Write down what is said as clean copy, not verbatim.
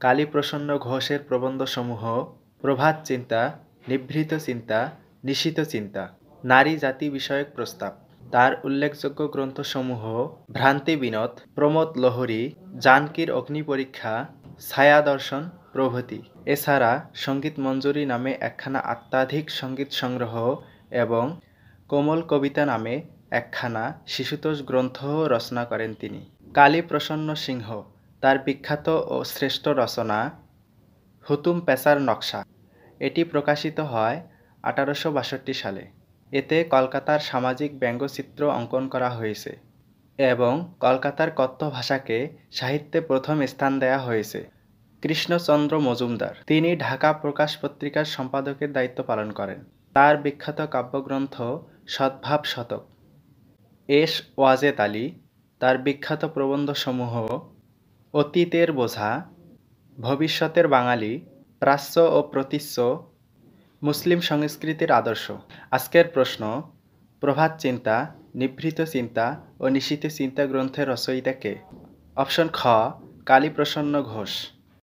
কালীপ্রসন্ন ঘোষের প্রবন্ধসমূহ: প্রভাত চিন্তা, নিভৃত চিন্তা, নিশীথ চিন্তা, নারী জাতি বিষয়ক প্রস্তাব। তার উল্লেখযোগ্য গ্রন্থসমূহ: ভ্রান্তি বিনোদ, প্রমোদ লোহরী, জানকীর অগ্নিপরীক্ষা, ছায়া দর্শন প্রভৃতি। এছাড়া সঙ্গীত মঞ্জুরি নামে একখানা আত্মাধিক সঙ্গীত সংগ্রহ এবং কোমল কবিতা নামে একখানা শিশুতোষ গ্রন্থও রচনা করেন তিনি। কালীপ্রসন্ন সিংহ তার বিখ্যাত ও শ্রেষ্ঠ রচনা হুতুম প্যাঁচার নকশা। এটি প্রকাশিত হয় 1862 সালে। এতে কলকাতার সামাজিক ব্যঙ্গচিত্র অঙ্কন করা হয়েছে এবং কলকাতার কথ্য ভাষাকে সাহিত্যে প্রথম স্থান দেয়া হয়েছে কৃষ্ণচন্দ্র মজুমদার। তিনি ঢাকা প্রকাশ পত্রিকার সম্পাদকের দায়িত্ব পালন করেন। তার বিখ্যাত কাব্যগ্রন্থ সদ্ভাব শতক। এস ওয়াজেদ আলী তার বিখ্যাত প্রবন্ধসমূহ অতীতের বোঝা, ভবিষ্যতের বাঙালি, প্রাচ্য ও প্রতীচ্য, মুসলিম সংস্কৃতির আদর্শ। আজকের প্রশ্ন: প্রভাত চিন্তা, নিভৃত চিন্তা ও নিশীথ চিন্তা গ্রন্থের রচয়িতা কে? অপশন খ, কালীপ্রসন্ন ঘোষ।